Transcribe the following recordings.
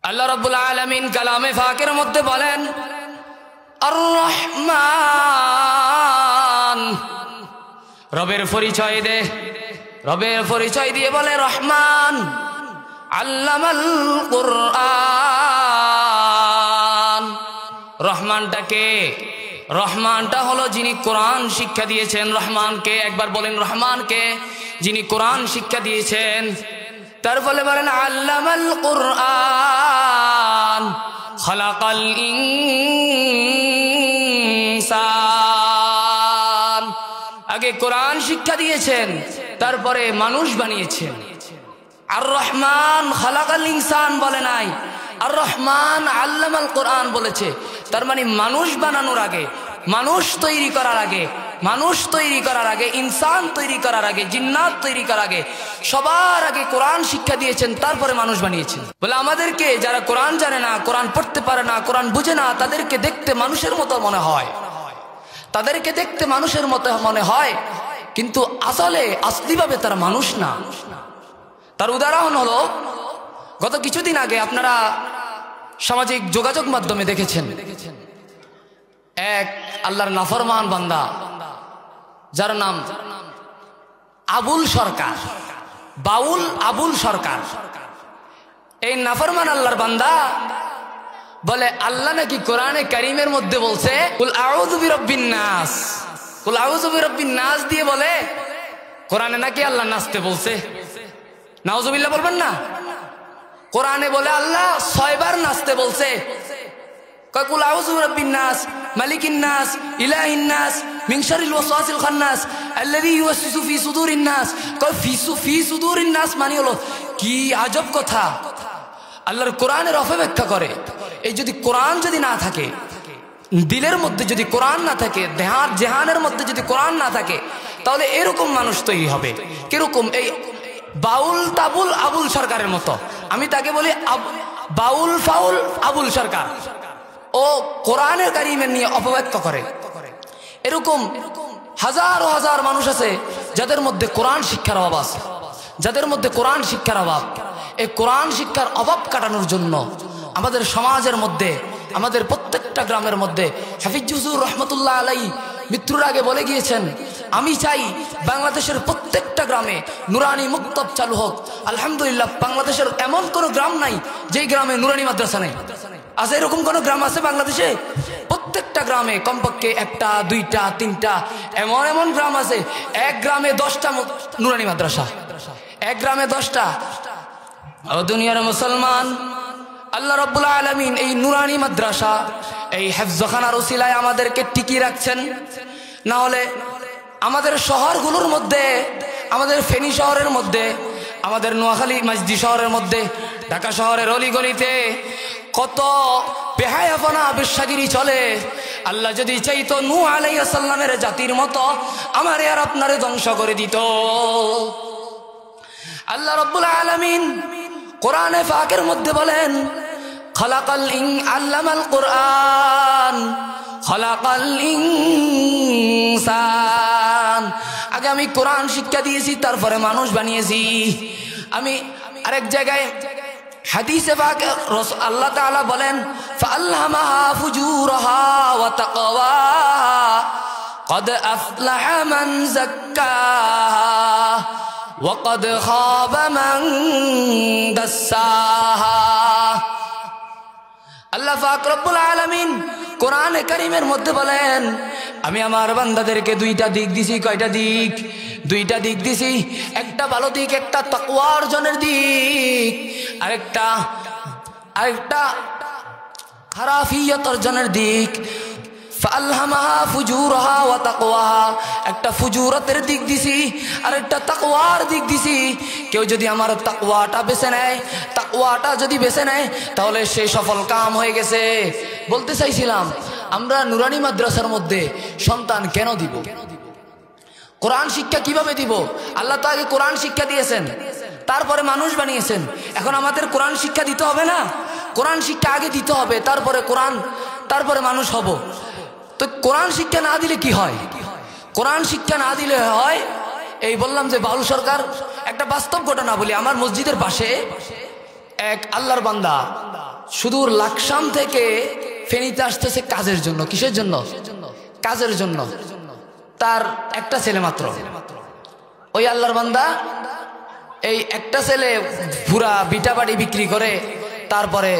আল্লাহ রাব্বুল আলামিন কালামে ফাকের মধ্যে বলেন আর রহমান, রবের পরিচয় দে, রবের পরিচয় দিয়ে বলে রহমান। আল্লামাল কুরআন, রহমানটা কে? রহমানটা হলো যিনি কোরআন শিক্ষা দিয়েছেন। রহমানকে একবার বলেন, রহমানকে যিনি কোরআন শিক্ষা দিয়েছেন। তার ফলে বলেন আল্লামাল কুরআন খালাকাল ইনসান। আগে কোরআন শিক্ষা দিয়েছেন, তারপরে মানুষ বানিয়েছেন। আর রহমান খালাকাল ইনসান বলে নাই, আর রহমান আল্লামাল কোরআন বলেছে। তার মানে মানুষ বানানোর আগে, মানুষ তৈরি করার আগে, মানুষ তৈরি করার আগে, ইনসান তৈরি করার আগে, জিন্নাত তৈরি করার আগে সবার আগে কোরআন শিক্ষা দিয়েছেন, তারপরে মানুষ বানিয়েছেন। বলে আমাদেরকে যারা কোরআন জানে না, কোরআন পড়তে পারে না, কোরআন বুঝে না, তাদেরকে দেখতে মানুষের মতো মনে হয়, তাদেরকে দেখতে মানুষের মতো মনে হয়, কিন্তু আসলে আসলিভাবে তারা মানুষ না। তার উদাহরণ হলো গত কিছুদিন আগে আপনারা সামাজিক যোগাযোগ মাধ্যমে দেখেছেন এক আল্লাহর নাফরমান বান্দা যার নাম আবুল সরকার, বাউল আবুল সরকার। এই নাফরমান আল্লাহর বান্দা বলে আল্লাহ নাকি কোরআনে কারীমের মধ্যে বলছে কুল আউযু বিরাব্বিন নাস, কুল আউযু বিরাব্বিন নাস দিয়ে বলে কোরআনে নাকি আল্লাহ নাচতে বলছে। নাউজুবিল্লাহ বলবেন না? কোরআনে বলে আল্লাহ 6 বার নাচতে বলছে। কুল আউযু বিরাব্বিন নাস মালিকিন নাস ইলাহিন নাস মিন শারিল ওয়াসওয়াসিল খান্নাস আল্লাযী ইউওয়াসওয়িসু ফি সুদুরিন নাস। ফি সুদুরিন নাস মানে হলো কি আজব কথা! আল্লাহর কোরআনের অপব্যাখ্যা করে। এই যদি কোরআন যদি না থাকে, দিলের মধ্যে যদি কোরআন না থাকে, জেহানের মধ্যে যদি কোরআন না থাকে, তাহলে এরকম মানুষ তৈরি হবে। কিরকম? এই বাউল তাবুল আবুল সরকারের মতো। আমি তাকে বলি বাউল ফাউল আবুল সরকার। ও কোরআনের কারীমের নিয়ে অপব্যাখ্যা করে। এরকম হাজার হাজার মানুষ আছে যাদের মধ্যে কোরআন শিক্ষার অভাব আছে, যাদের মধ্যে কোরআন শিক্ষার অভাব। এই কোরআন শিক্ষার অভাব কাটানোর জন্য আমাদের সমাজের মধ্যে, আমাদের প্রত্যেকটা গ্রামের মধ্যে হাফিজ হুজুর রহমতুল্লাহ আলাইহি মৃত্যুর আগে বলে গিয়েছেন, আমি চাই বাংলাদেশের প্রত্যেকটা গ্রামে নুরানি মুক্তব চালু হোক। আলহামদুলিল্লাহ, বাংলাদেশের এমন কোনো গ্রাম নাই যেই গ্রামে নুরানি মাদ্রাসা নেই। আছে এরকম কোন গ্রাম আছে বাংলাদেশে? প্রত্যেকটা গ্রামে কমপক্ষে 1টা 2টা 3টা এমন এমন গ্রাম আছে, এক গ্রামে 10টা নুরানি মাদ্রাসা, এক গ্রামে 10টা। ও দুনিয়ার মুসলমান, আল্লাহ রাব্বুল আলামিন এই নুরানি মাদ্রাসা, এই হেফজখানার ওসিলায় আমাদেরকে টিকিয়ে রাখছেন। না হলে আমাদের শহরগুলোর মধ্যে, আমাদের ফেনী শহরের মধ্যে, আমাদের নোয়াখালী মাঝদি শহরের মধ্যে, ঢাকা শহরের অলিগলিতে কত বেহায়াপনা বেশ্যাগিরি চলে। আল্লাহ যদি চাইতো নূহ আলাইহিস সালামের জাতির মতো আমারে আর আপনারে ধ্বংস করে দিত। আল্লাহ রাব্বুল আলামিন কোরআনে পাকের মধ্যে বলেন আল্লামাল কোরআন খালাকাল ইনসান। আগে আমি কোরআন শিক্ষা দিয়েছি, তারপরে মানুষ বানিয়েছি। আমি আরেক জায়গায় হাদিসে পাকে আল্লাহ তাআলা বলেন ফাআলহামাহা ফুজুরাহা ওয়া তাকওয়াহা ক্বাদ আফলাহা মান যাক্কাহা ওয়া ক্বাদ খাবা মান দাসসাহা। আল্লাহ পাক রব্বুল আলামিন কোরআনে কারীমের মধ্যে বলেন আমি আমার বান্দাদেরকে 2টা দিক দিছি। কয়টা দিক? 2টা দিক দিছি। একটা ভালো দিক, একটা তাকওয়া অর্জনের দিক, আরেকটা হারাফিয়ত অর্জনের দিক। ফাআলহামাহা ফুজুরাহা ওয়া তাকওয়াহা, একটা ফুজুরাতের দিক দিছি আর একটা তাকওয়ার দিক দিছি। কেউ যদি আমার তাকওয়াটা বেছে নেয়, তাকওয়াটা যদি বেছে নেয়, তাহলে সে সফল কাম হয়ে গেছে। বলতে চাইছিলাম, আমরা নুরানি মাদ্রাসার মধ্যে সন্তান কেন দিব? কোরআন শিক্ষা কিভাবে দিব? আল্লাহ তো আগে কোরআন শিক্ষা দিয়েছেন, তারপরে মানুষ বানিয়েছেন। এখন আমাদের কোরআন শিক্ষা দিতে হবে না? কোরআন শিক্ষা আগে দিতে হবে, তারপরে মানুষ হব। তো কোরআন শিক্ষা না দিলে কি হয়? কোরআন শিক্ষা না দিলে হয় এই বললাম যে বাউল সরকার। একটা বাস্তব ঘটনা বলি, আমার মসজিদের পাশে এক আল্লাহর বান্দা সুদূর লাকসাম থেকে ফেনীতে আসতেছে কাজের জন্য। কিসের জন্য? কাজের জন্য। তার একটা ছেলে মাত্র। ওই আল্লাহর বান্দা এই একটা ছেলে পুরা বিটা বাড়ি বিক্রি করে তারপরে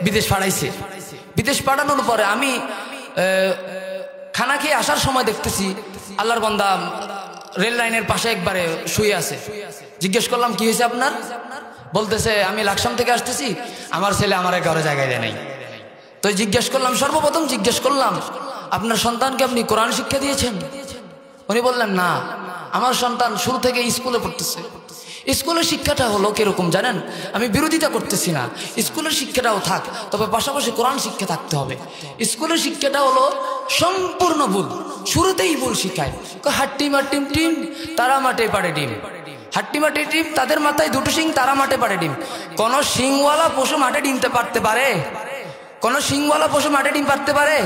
বিদেশ পাঠাইছে। বিদেশ পাঠানোর পরে আমি খানা খেয়ে আসার সময় দেখতেছি আল্লাহর বান্দা রেল লাইনের পাশে একবারে শুয়ে আছে। জিজ্ঞেস করলাম কি হয়েছে আপনার? বলতেছে আমি লাকসাম থেকে আসতেছি, আমার ছেলে আমার ঘরে জায়গায় দেয় নাই। তো জিজ্ঞেস করলাম, সর্বপ্রথম জিজ্ঞেস করলাম আপনার সন্তানকে আপনি কোরআন শিক্ষা দিয়েছেন? উনি বললেন না, আমার সন্তান শুরু থেকে স্কুলে পড়তেছে। স্কুলের শিক্ষাটা হলো কিরকম জানেন? আমি বিরোধিতা করতেছি না, স্কুলের শিক্ষাটাও থাক, তবে পাশাপাশি কোরআন শিক্ষা থাকতে হবে। স্কুলের শিক্ষাটা হলো সম্পূর্ণ ভুল, শুরুতেই ভুল শিখায়। হাট্টি মাটিম টিম তারা মাঠে পাড়ে ডিম, হাট্টি মাটি টিম তাদের মাথায় দুটো শিং, তারা মাঠে পাড়ে ডিম। কোন শিংওয়ালা পশু মাঠে ডিমতে পারতে পারে? কোন শিংওয়ালা পশু মাঠে ডিম পারতে পারে?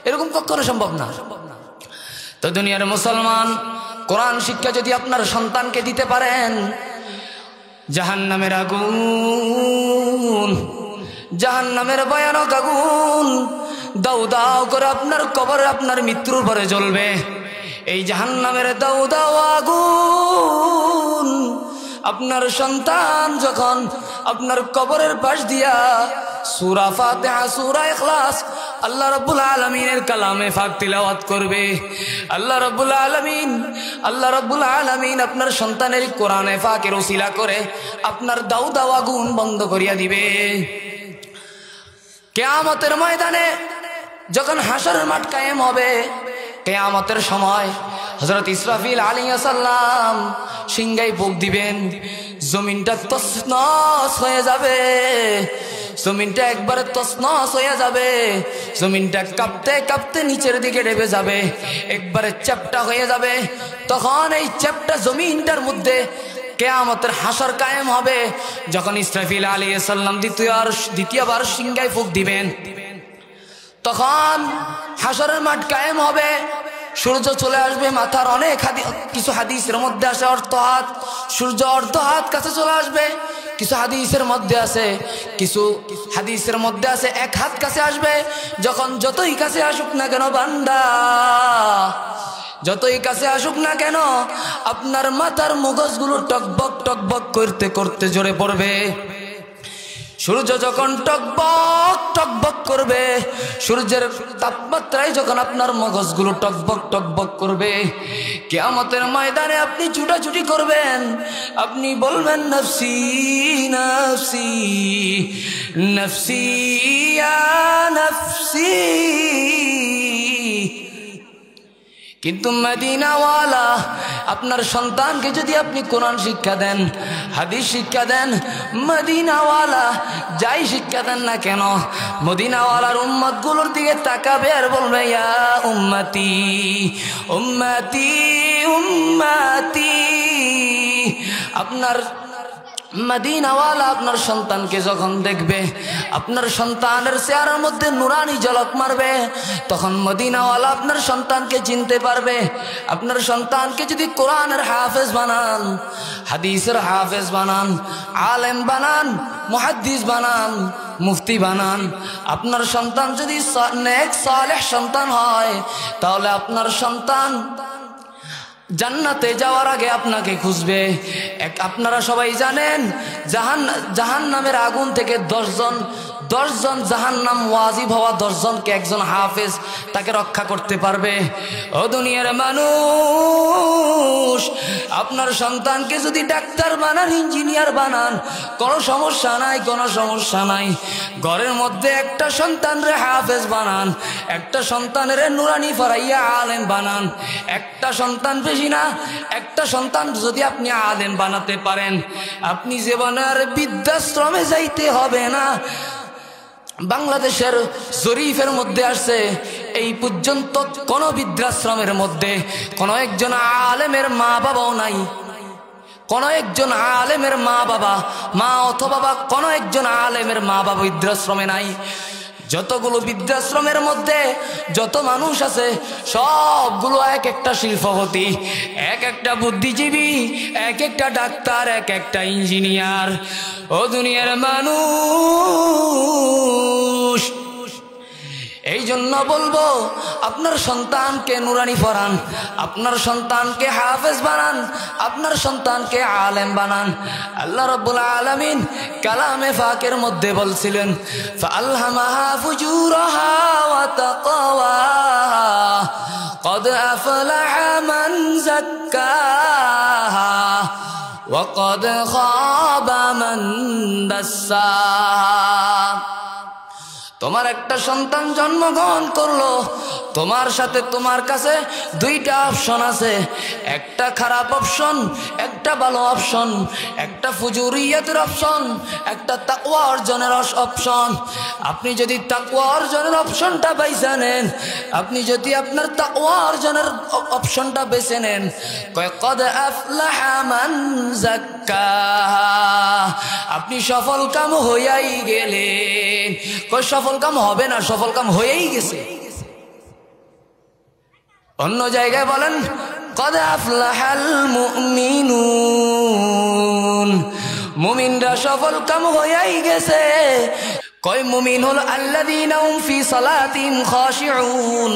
এরকম কখনো সম্ভব না। তো দুনিয়ার মুসলমান, কোরআন শিক্ষা যদি আপনার সন্তানকে দিতে পারেন, জাহান্নামের আগুন, জাহান্নামের ভয়ানক আগুন দাউ দাউ করে আপনার কবরে আপনার মৃত্যুর পরে জ্বলবে। এই জাহান্নামের দাউ দাউ আগুন আপনার সন্তান যখন আপনার কবরের পাশ দিয়া সূরা ফাতিহা, সূরা ইখলাস, আল্লাহ রাব্বুল আলামিনের কালামে পাক তিলাওয়াত করবে, আল্লাহ রাব্বুল আলামিন আপনার সন্তানের কোরআনে পাকের ওসিলা করে আপনার দাউ দাউ আগুন বন্ধ করিয়া দিবে। কিয়ামতের ময়দানে যখন হাসরের মাঠ কায়েম হবে, কিয়ামতের সময় হযরত ইসরাফিল আলাইহিস সালাম সিংহায় ফুঁক দিবেন, জমিনটা তছনছ হয়ে যাবে, জমিনটা একবারে তছনছ হয়ে যাবে, জমিনটা কাঁপতে কাঁপতে নিচের দিকে নেমে যাবে, একবারে চ্যাপ্টা হয়ে যাবে। তখন এই চ্যাপ্টা জমিনটার মধ্যে কিয়ামতের হাসর কায়েম হবে। যখন ইসরাফিল আলাইহিস সালাম দ্বিতীয়বার সিংহায় ফুঁক দিবেন, তখন হাসরের মাঠ কায়েম হবে, সূর্য চলে আসবে মাথার। অনেক কিছু হাদিসের মধ্যে আসে অর্ধ হাত, সূর্য অর্ধ হাত কাছে চলে আসবে। কিছু হাদিসের মধ্যে আছে, কিছু হাদিসের মধ্যে আছে এক হাত কাছে আসবে। যখন যতই কাছে আসুক না কেন বান্দা, যতই কাছে আসুক না কেন, আপনার মাথার মগজগুলো টকবক টকবক করতে করতে ঝরে পড়বে। সূর্য যখন টকবক টকবক করবে, সূর্যের তাপমাত্রায় যখন আপনার মগজগুলো টকবক টকবক করবে, কিয়ামতের ময়দানে আপনি ছুটাছুটি করবেন, আপনি বলবেন নফসি নফসি নফসি ইয়া নফসি। কিন্তু মদিনাওয়ালা আপনার সন্তানকে যদি আপনি কোরআন শিক্ষা দেন, হাদিস শিক্ষা দেন, মদিনাওয়ালা যাই শিক্ষা দেন না কেন, মদিনাওয়ালার উম্মতগুলোর দিকে তাকাবে আর বলবে ইয়া উম্মতি উম্মতি উম্মতি। আপনার মদিনাওয়ালা আপনার সন্তানকে যখন দেখবে, আপনার সন্তানের চেহারার মধ্যে নুরানি ঝলক মারবে, তখন মদিনাওয়ালা আপনার সন্তানকে চিনতে পারবে। আপনার সন্তানকে যদি কোরআনের হাফেজ বানান, হাদিসের হাফেজ বানান, আলেম বানান, মুহাদ্দিস বানান, মুফতি বানান, আপনার সন্তান যদি নেক সালেহ সন্তান হয়, তাহলে আপনার সন্তান জান্নাতে যাওয়ার আগে আপনাকে খুঁজবে। আপনারা সবাই জানেন জাহান্নামের আগুন থেকে 10 জন জাহান্নাম ওয়াজিব হওয়া 10 জনকে একজন হাফেজ তাকে রক্ষা করতে পারবে। ও দুনিয়ার মানুষ, আপনার সন্তানকে যদি ডাক্তার বানান, ইঞ্জিনিয়ার বানান, কোনো সমস্যা নাই, কোনো সমস্যা নাই। ঘরের মধ্যে একটা সন্তানরে হাফেজ বানান, একটা সন্তানের নুরানি ফরাইয়া আলেম বানান। একটা সন্তান বেশি না, একটা সন্তান যদি আপনি আলেম বানাতে পারেন, আপনি জীবনে আর বৃদ্ধাশ্রমে যাইতে হবে না। বাংলাদেশের জরিফের মধ্যে আসছে, এই পর্যন্ত কোন বৃদ্ধাশ্রমের মধ্যে কোন একজন আলেমের মা বাবাও নাই, কোন একজন আলেমের মা বাবা, মা অথবা বাবা, কোন একজন আলেমের মা বাবা বৃদ্ধাশ্রমে নাই। যতগুলো বৃদ্ধাশ্রমের মধ্যে যত মানুষ আছে সবগুলো এক একটা শিল্পপতি, এক একটা বুদ্ধিজীবী, এক একটা ডাক্তার, এক একটা ইঞ্জিনিয়ার। ও দুনিয়ার মানুষ, এই জন্য বলবো আপনার সন্তানকে নুরানি পড়ান, আপনার সন্তানকে হাফেজ বানান, আপনার সন্তানকে আলেম বানান। আল্লাহ রাব্বুল আলামিন কালামে ফাকের মধ্যে বলছিলেন, ফাআলহামাহা ফুজুরাহা ওয়া তাকওয়াহা ক্বাদ আফলাহা মান যাক্কাহা ওয়া ক্বাদ খাবা মান দাসসাহা। তোমার একটা সন্তান জন্মগ্রহণ করলো, তোমার সাথে তোমার কাছে দুইটা অপশন আছে, একটা খারাপ অপশন, একটা ভালো অপশন, একটা ফুজুরিয়াতের অপশন, একটা তাকওয়া অর্জনের অপশন। আপনি যদি তাকওয়া অর্জনের অপশনটা বেছে নেন, আপনি যদি আপনার তাকওয়া অর্জনের অপশনটা বেছে নেন, ক্বাদ আফলাহা মান যাক্কাহা, আপনি সফল কাম হইয়াই গেলেন। সফল কাম হবে না, সফল কাম হয়েই গেছে। অন্য জায়গায় বলেন ক্বাদ আফলাহাল মুমিনুন, মুমিনরা সফল কাম হয়েই গেছে। কয় মুমিন হল আল্লাযীনা হুম ফি সালাতিহিম খাশিউন,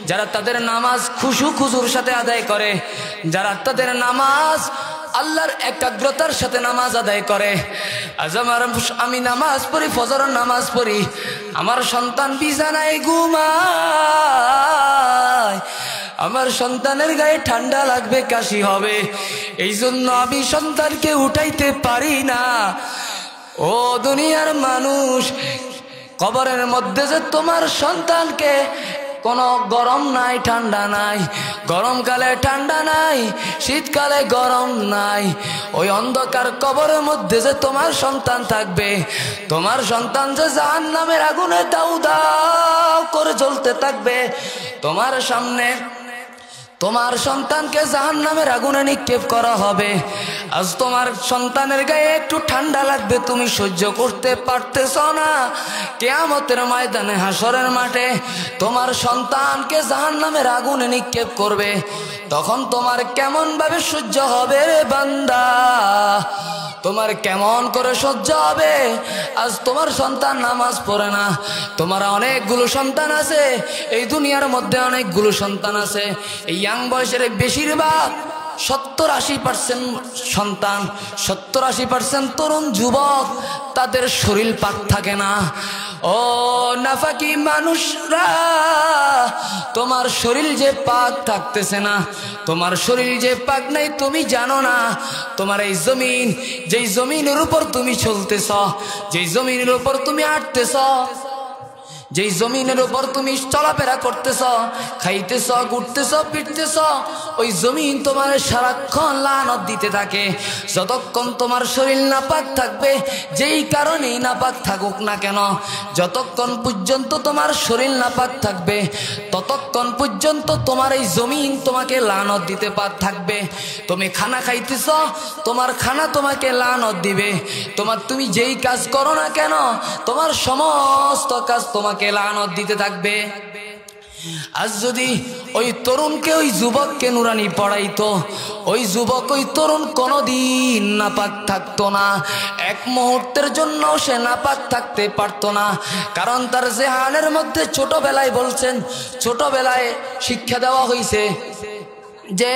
যারা তাদের নামাজ খুশু খুজুর সাথে আদায় করে, যারা তাদের নামাজ আল্লাহর একাগ্রতার সাথে নামাজ আদায় করে। আজ আমি নামাজ পড়ি, ফজরের নামাজ পড়ি, আমার সন্তান বিছানায় ঘুমায়, আমার সন্তানের গায়ে ঠান্ডা লাগবে, কাশি হবে, এই জন্য আমি সন্তানকে উঠাইতে পারি না। ও দুনিয়ার মানুষ, কবরের মধ্যে যে তোমার সন্তানকে কোনো গরম নাই, ঠান্ডা নাই, গরমকালে ঠান্ডা নাই, শীতকালে গরম নাই, ওই অন্ধকার কবরের মধ্যে যে তোমার সন্তান থাকবে, তোমার সন্তান যে জাহান্নামের আগুনে দাউ দাউ করে জ্বলতে থাকবে, তোমার সামনে তোমার সন্তানকে জাহান্নামের আগুনে নিক্ষেপ করা হবে। আজ তোমার সন্তানের গায়ে একটু ঠান্ডা লাগবে, তুমি সহ্য করতে পারতেছ না। কিয়ামতের ময়দানে, হাসরের মাঠে তোমার সন্তানকে জাহান্নামের আগুনে নিক্ষেপ করবে, তখন তোমার কেমন ভাবে সহ্য হবে রে বান্দা? তোমার কেমন করে সহ্য হবে? আজ তোমার সন্তান নামাজ পড়ে না, তোমার অনেকগুলো সন্তান আছে, এই দুনিয়ার মধ্যে অনেকগুলো সন্তান আছে, এই ইয়াং বয়সের বেশিরভাগ 70-80% সন্তান, 70-80% তরুণ যুবক, তাদের শরীর পাক থাকে না। ও নাফাকি মানুষরা, তোমার শরীর যে পাক থাকতেছে না, তোমার শরীর যে পাক নাই তুমি জানো না। তোমার এই জমিন, যেই জমিনের উপর তুমি চলতেছ, যেই জমিনের উপর তুমি হাঁটতেছ, যেই জমিনের উপর তুমি চলাফেরা করতেছ, খাইতেছ, ঘুরতেছ, ফিরতেছ, ওই জমিন তোমার সারাক্ষণ লানত দিতে থাকে। যতক্ষণ তোমার শরীর নাপাক থাকবে, যেই কারণেই নাপাক থাকুক না কেন, যতক্ষণ পর্যন্ত তোমার শরীর নাপাক থাকবে, ততক্ষণ পর্যন্ত তোমার এই জমিন তোমাকে লানত দিতে থাকবে। তুমি খানা খাইতেছ, তোমার খানা তোমাকে লানত দিবে। তুমি যেই কাজ করো না কেন, তোমার সমস্ত কাজ তোমাকে লানত দিতে থাকবে। আজ যদি ওই তরুণকে, ওই যুবককে নুরানি পড়াইতো, ওই যুবক, ওই তরুণ কোনোদিন নাপাক থাকতো না, এক মুহূর্তের জন্য সে নাপাক থাকতে পারতো না। কারণ তার জেহানের মধ্যে ছোটবেলায় বলছেন, ছোটবেলায় শিক্ষা দেওয়া হয়েছে যে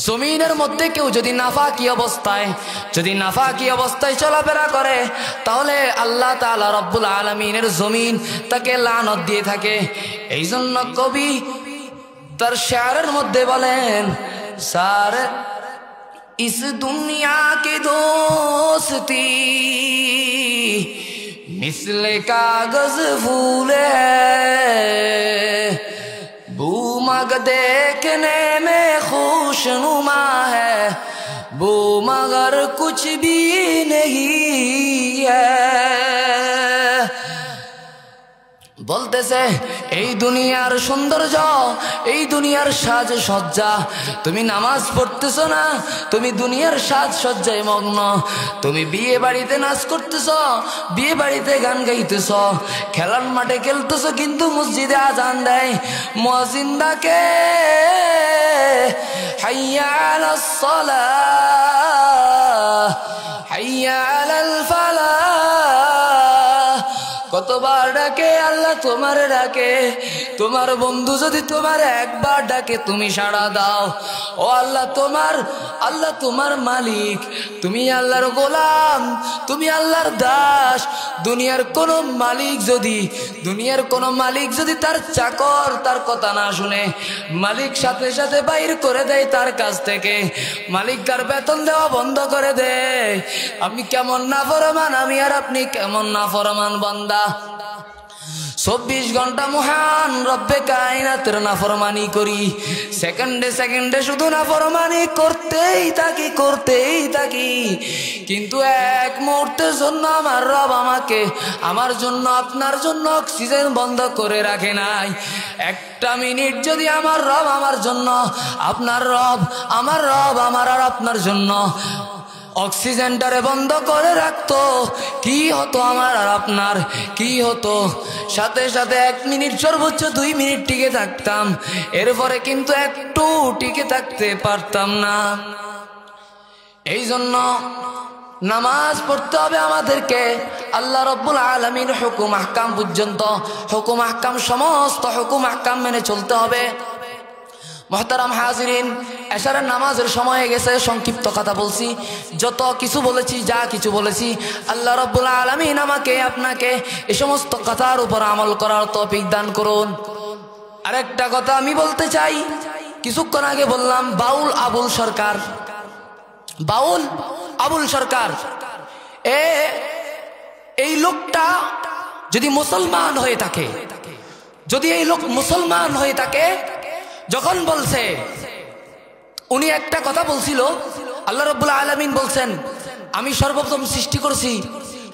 জমিনের মধ্যে কেউ যদি নাফাকি অবস্থায় চলাফেরা করে, তাহলে আল্লাহ তাআলা রব্বুল আলামিনের জমিন তাকে লানত দিয়ে থাকে। এই জন্য কবি তার শেয়ারের মধ্যে বলেন, সার ইস দুনিয়া কে দোস্তি মিসলে কাগজ ফুলে वो मग देखने में खुशनुमा है, वो मगर कुछ भी नहीं है। বলতেছে এই দুনিয়ার সৌন্দর্য, এই দুনিয়ার সাজ সজ্জা, তুমি নামাজ পড়তেছো না, তুমি দুনিয়ার সাজ সজ্জায় মগ্ন। তুমি বিয়ে বাড়িতে নাচ করতেছো, বিয়ে বাড়িতে গান গাইতেছো, খেলার মাঠে খেলতেছো, কিন্তু মসজিদে আজান দেয় মুয়াজ্জিন ডাকে হাইয়া আলাস সালাহ হাইয়া আলাল ফালাহ। কতবার ডাকে আল্লাহ তোমার ডাকে, তোমার বন্ধু যদি তোমার একবার ডাকে তুমি সাড়া দাও। ও আল্লাহ তোমার মালিক, তুমি আল্লাহর গোলাম, তুমি আল্লাহর দাস। দুনিয়ার কোনো মালিক যদি তার চাকর তার কথা না শুনে, মালিক সাথে সাথে বাইর করে দেয় তার কাছ থেকে, মালিক তার বেতন দেওয়া বন্ধ করে দেয়। আমি কেমন নাফরমান, আমি আর আপনি কেমন নাফরমান বান্দা। 24 ঘন্টা মহান রব্বে কায়নাতের নাফরমানি করি, সেকেন্ডে সেকেন্ডে শুধু নাফরমানি করতেই থাকি। কিন্তু এক মুহূর্তের জন্য আমার রব আমাকে, আমার জন্য, আপনার জন্য অক্সিজেন বন্ধ করে রাখে নাই। একটা মিনিট যদি আমার রব আমার জন্য, আপনার রব আমার আর আপনার জন্য অক্সিজেনটারে বন্ধ করে রাখতো, কি হতো আমার আর আপনার, কি হতো? সাথে সাথে 1 মিনিট, সর্বোচ্চ 2 মিনিট টিকে থাকতাম, এরপরে কিন্তু একটু টিকে থাকতে পারতাম না। এই জন্য নামাজ পড়তে হবে আমাদেরকে। আল্লাহ রাব্বুল আলামিন হুকুম আহকাম পর্যন্ত, হুকুম আহকাম, সমস্ত হুকুম আহকাম মেনে চলতে হবে। মুহতারাম হাজিরিন, এশারের নামাজের সময় হয়ে গেছে, সংক্ষিপ্ত কথা বলছি। যত কিছু বলেছি, যা কিছু বলেছি, আল্লাহ রাব্বুল আলামিন আমাকে আপনাকে এই সমস্ত কথার উপর আমল করার তৌফিক দান করুন। আরেকটা কথা আমি বলতে চাই, কিছুক্ষণ আগে বললাম বাউল আবুল সরকার, এই লোকটা যদি মুসলমান হয়ে থাকে, যখন বলছে, উনি একটা কথা বলছিল, আল্লাহ রাব্বুল আলামিন বলছেন আমি সর্বপ্রথম সৃষ্টি করছি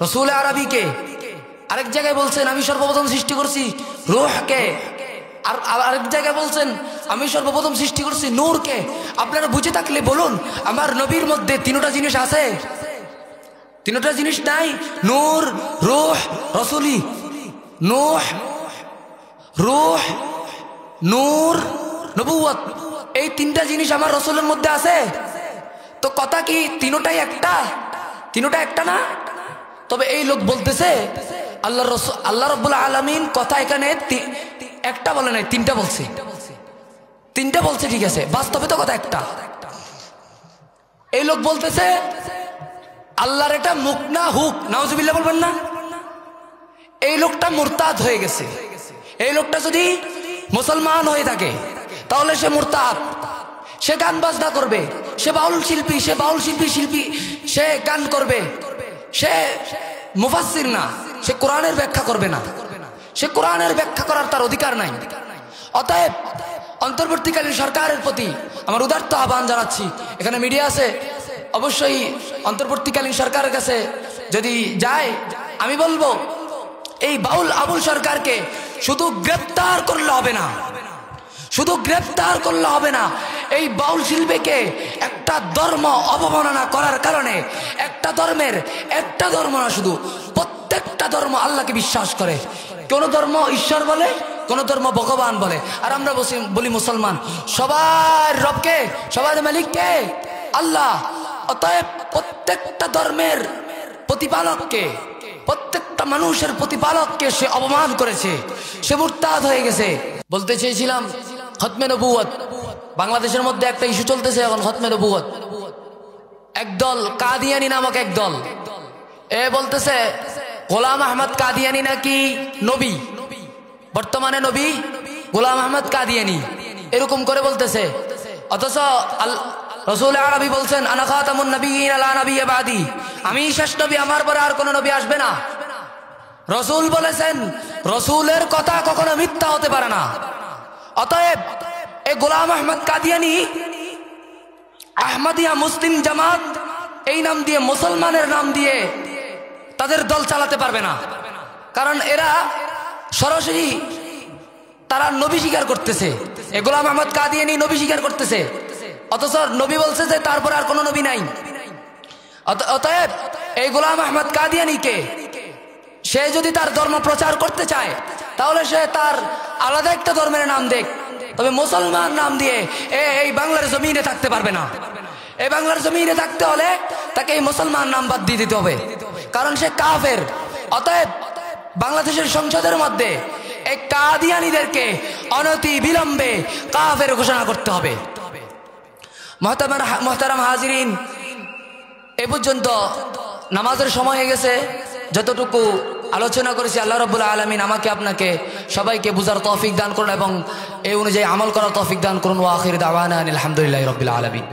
রাসূল আরবীকে, আরেক জায়গায় বলছেন আমি সর্বপ্রথম সৃষ্টি করছি রূহকে, আর আরেক জায়গায় বলছেন আমি সর্বপ্রথম সৃষ্টি করছি নূরকে। আপনারা বুঝে থাকলে বলুন, আমার নবীর মধ্যে 3টা জিনিস আছে? 3টা জিনিস নাই? নূর, রূহ, রাসূলি। রূহ, নূর, নবুয়ত, এই 3টা জিনিস আমার রাসূলের মধ্যে আছে। তো কথা কি 3টাই একটা? 3টা একটা না? তবে এই লোক বলতেছে আল্লাহ রাব্বুল আলামিন কথা এখানে একটা বলে নাই, 3টা বলছে। 3টা বলছে, ঠিক আছে, বাস্তবে তো কথা একটা। এই লোক বলতেছে আল্লাহর এটা মুখ না হুক, নাউজুবিল্লাহ বলবেন না? এই লোকটা মুরতাদ হয়ে গেছে। এই লোকটা যদি মুসলমান হয়ে থাকে তাহলে সে মুরতাদ, সে গান বাজনা করবে, সে বাউল শিল্পী, সে গান করবে, সে মুফাসসির না, সে কোরআনের ব্যাখ্যা করবে না, সে কোরআনের ব্যাখ্যা করার তার অধিকার নাই। অতএব অন্তর্বর্তীকালীন সরকারের প্রতি আমার উদারত আহ্বান জানাচ্ছি, এখানে মিডিয়া আছে, অবশ্যই অন্তর্বর্তীকালীন সরকারের কাছে যদি যায়, আমি বলবো এই বাউল আবুল সরকারকে শুধু গ্রেফতার করলে হবে না, এই বাউল শিল্পীকে একটা ধর্ম অবমাননা করার কারণে, একটা ধর্ম না, শুধু প্রত্যেকটা ধর্ম আল্লাহকে বিশ্বাস করে। কোন ধর্ম ঈশ্বর বলে, কোন ধর্ম ভগবান বলে, আর আমরা বলি মুসলমান। সবার রবকে, সবার মালিককে আল্লাহ। অতএব প্রত্যেকটা ধর্মের প্রতিপালককে, প্রত্যেকটা মানুষের প্রতিপালককে সে অপমান করেছে, সে মুরতাদ হয়ে গেছে। বলতে চেয়েছিলাম খতমে নবুয়ত, বাংলাদেশের মধ্যে একটা ইস্যু চলতেছে এখন, খতমে নবুয়ত। একদল কাদিয়ানি নামক একদল বলতেছে গোলাম আহমদ কাদিয়ানি নাকি নবী, বর্তমানে নবী গোলাম আহমদ কাদিয়ানি, এরকম করে বলতেছে। অথচ রাসূল আরবী বলছেন আনা খাতামুন নবিয়্যিন লা নাবিয়্যা বাদি, আমি শেষ নবী, আমার পরে আর কোনো নবী আসবে না। রাসূল বলেছেন, রাসূলের কথা কখনো মিথ্যা হতে পারে না। অতএব এই গোলাম আহমদ কাদিয়ানি আহমদিয়া মুসলিম জামাত এই নাম দিয়ে, মুসলমানের নাম দিয়ে তাদের দল চালাতে পারবে না, কারণ এরা সরাসরি তারা নবী স্বীকার করতেছে, এ গোলাম আহমদ কাদিয়ানী নবী স্বীকার করতেছে, অথচ নবী বলছে যে তারপরে আর কোনো নবী নাই। অতএব এই গোলাম আহমদ কাদিয়ানীকে সে যদি তার ধর্ম প্রচার করতে চায় তাহলে সে তার আলাদা একটা ধর্মের নাম দেখ, তবে মুসলমান নাম দিয়ে এই বাংলার জমিনে থাকতে পারবে না। এই বাংলার জমিনে থাকতে হলে তাকে এই মুসলমান নাম বাদ দিয়ে দিতে হবে, কারণ সে কাফের। অতএব বাংলাদেশের সংসদের মধ্যে এই কাদিয়ানীদেরকে অনতি বিলম্বে কাফের ঘোষণা করতে হবে। মুহতারাম হাজিরিন, এ পর্যন্ত নামাজের সময় হয়ে গেছে। যতটুকু আলোচনা করেছি আল্লাহ রাব্বুল আলামিন আমাকে আপনাকে সবাইকে বুঝার তৌফিক দান করুন এবং এই অনুযায়ী আমল করার তৌফিক দান করুন। ওয়া আখির দাওয়ানা আলহামদুলিল্লাহি রাব্বিল আলামিন।